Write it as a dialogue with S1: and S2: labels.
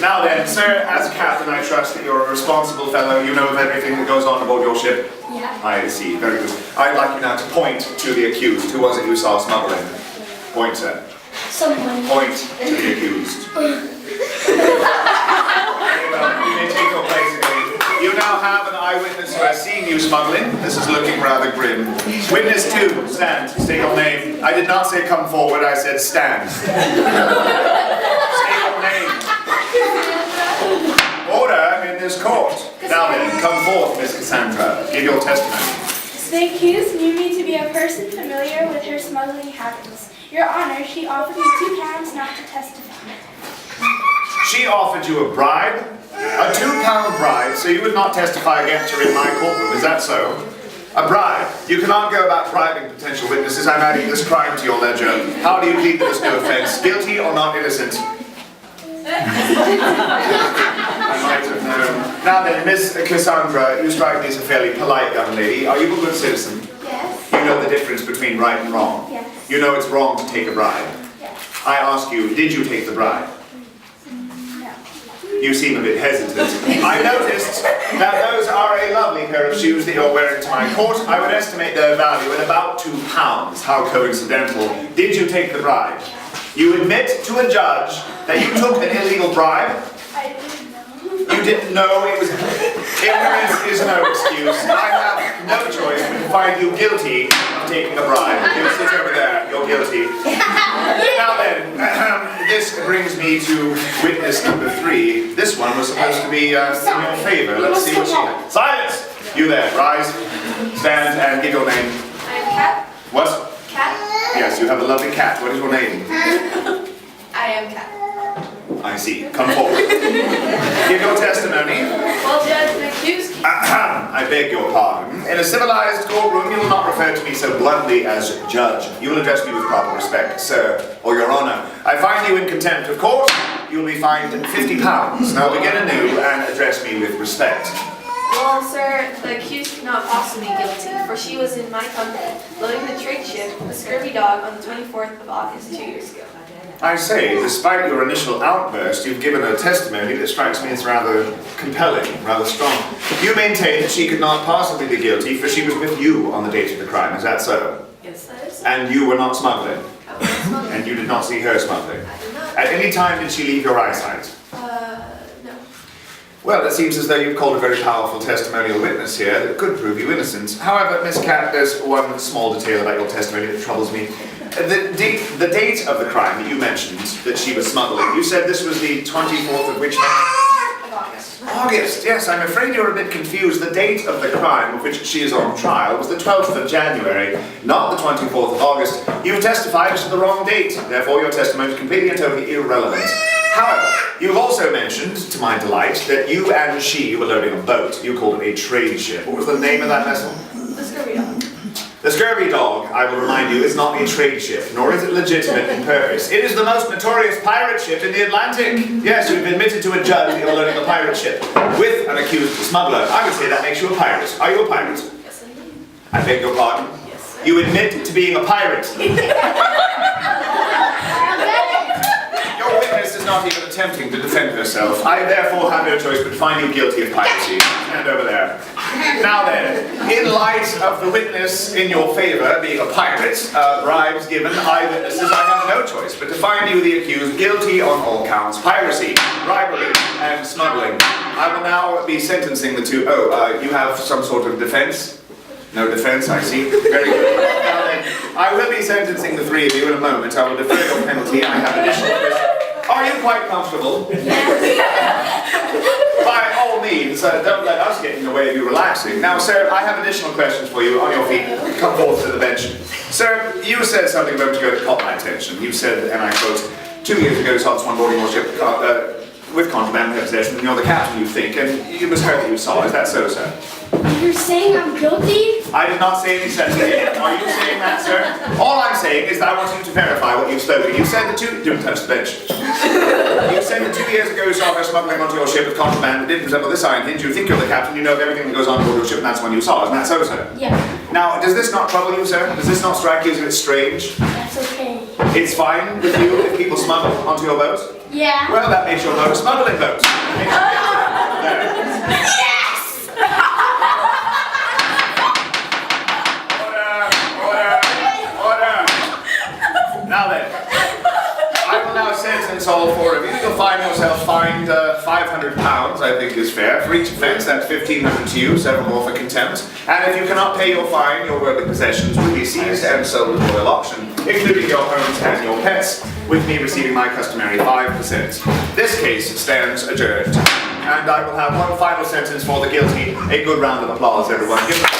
S1: Now then, sir, as captain, I trust that you're a responsible fellow. You know of everything that goes on aboard your ship?
S2: Yeah.
S1: I see. Very good. I'd like you now to point to the accused. Who was it you saw smuggling? Point, sir.
S2: Someone.
S1: Point to the accused. Very well. You may take your place again. You now have an eyewitness who has seen you smuggling. This is looking rather grim. Witness 2, stand. State your name. I did not say come forward, I said stand. State your name. Order in this court. Now then, come forth, Miss Cassandra. Give your testimony.
S2: The accused knew me to be a person familiar with her smuggling habits. Your Honor, she offered me £2 not to testify.
S1: She offered you a bribe? A £2 bribe, so you would not testify against her in my courtroom, is that so? A bribe. You cannot go about bribing potential witnesses. I'm adding this crime to your ledger. How do you plead that there's no offense? Guilty or not innocent? I might have known. Now then, Miss Cassandra, you strike me as a fairly polite young lady. Are you a good citizen?
S2: Yes.
S1: You know the difference between right and wrong?
S2: Yes.
S1: You know it's wrong to take a bribe?
S2: Yes.
S1: I ask you, did you take the bribe?
S2: No.
S1: You seem a bit hesitant. I noticed that those are a lovely pair of shoes that you're wearing to my court. I would estimate their value at about £2. How coincidental. Did you take the bribe? You admit to a judge that you took an illegal bribe?
S2: I didn't know.
S1: You didn't know it was... Ignorance is no excuse. I have no choice but to find you guilty of taking a bribe. You sit over there. You're guilty. Now then, this brings me to witness number 3. This one was supposed to be in your favor. Let's see what she has. Silence! You there, rise, stand, and give your name.
S2: I'm Kat.
S1: What?
S2: Kat.
S1: Yes, you have a lovely cat. What is your name?
S2: I am Kat.
S1: I see. Come forward. Give your testimony.
S2: Well, Judge, the accused...
S1: I beg your pardon. In a civilized courtroom, you will not refer to me so bluntly as judge. You will address me with proper respect, sir, or your honor. I find you in contempt of court. You will be fined £50. Now begin anew and address me with respect.
S3: Well, sir, the accused cannot possibly be guilty, for she was in my company, loading the trade ship, a scurvy dog, on the 24th of August 2 years ago.
S1: I say, despite your initial outburst, you've given a testimony that strikes me as rather compelling, rather strong. You maintain that she could not possibly be guilty, for she was with you on the date of the crime. Is that so?
S3: Yes, that is so.
S1: And you were not smuggling?
S3: I was not smuggling.
S1: And you did not see her smuggling?
S3: I did not.
S1: At any time did she leave your eyesight?
S3: No.
S1: Well, it seems as though you've called a very powerful testimonial witness here that could prove you innocent. However, Miss Cat, there's one small detail about your testimony that troubles me. The date of the crime that you mentioned that she was smuggling, you said this was the 24th of which month?
S3: Of August.
S1: August, yes, I'm afraid you're a bit confused. The date of the crime of which she is on trial was the 12th of January, not the 24th of August. You've testified to the wrong date, therefore your testimony is completely and totally irrelevant. However, you've also mentioned, to my delight, that you and she were loading a boat. You called it a trade ship. What was the name of that vessel?
S3: The scurvy dog.
S1: The Scurvy Dog, I will remind you, is not a trade ship, nor is it legitimate in purpose. It is the most notorious pirate ship in the Atlantic. Yes, you've admitted to a judge that you're loading a pirate ship with an accused smuggler. I would say that makes you a pirate. Are you a pirate?
S3: Yes, indeed.
S1: I beg your pardon?
S3: Yes, sir.
S1: You admit to being a pirate. Your witness is not even attempting to defend herself. I therefore have no choice but to find you guilty of piracy. Stand over there. Now then, in light of the witness in your favor being a pirate, bribes given, eyewitnesses, I have no choice but to find you the accused guilty on all counts: piracy, bribery, and smuggling. I will now be sentencing the two. You have some sort of defense? No defense, I see. Very good. Now then, I will be sentencing the three of you in a moment. I will defer your penalty. I have additional questions. Are you quite comfortable? By all means, don't let us get in the way of you relaxing. Now, sir, I have additional questions for you. On your feet, come forth to the bench. Sir, you said something a moment ago that caught my attention. You said, and I quote, 2 years ago, saw someone boarding your ship with contraband possession, and you're the captain, you think, and you misheard that you saw. Is that so, sir?
S2: You're saying I'm guilty?
S1: I did not say any such thing. Are you saying that, sir? All I'm saying is that I want you to verify what you've spoken. You said that don't touch the bench. You said that 2 years ago you saw her smuggling onto your ship with contraband that didn't resemble this iron hinge. You think you're the captain, you know of everything that goes on board your ship, and that's when you saw. Isn't that so, sir?
S2: Yeah.
S1: Now, does this not trouble you, sir? Does this not strike you as a bit strange?
S2: That's okay.
S1: It's fine with you if people smuggle onto your boat?
S2: Yeah.
S1: Well, that makes your vote a smuggling vote. There.
S2: Yes!
S1: Order! Now then, I will now sentence all four of you. You'll find yourself fined £500, I think is fair. For each offence, that's £1,500 to you, several more for contempt. And if you cannot pay your fine, your worldly possessions will be seized and sold at royal auction, including your homes and your pets, with me receiving my customary 5%. This case stands adjourned. And I will have one final sentence for the guilty. A good round of applause, everyone. Give them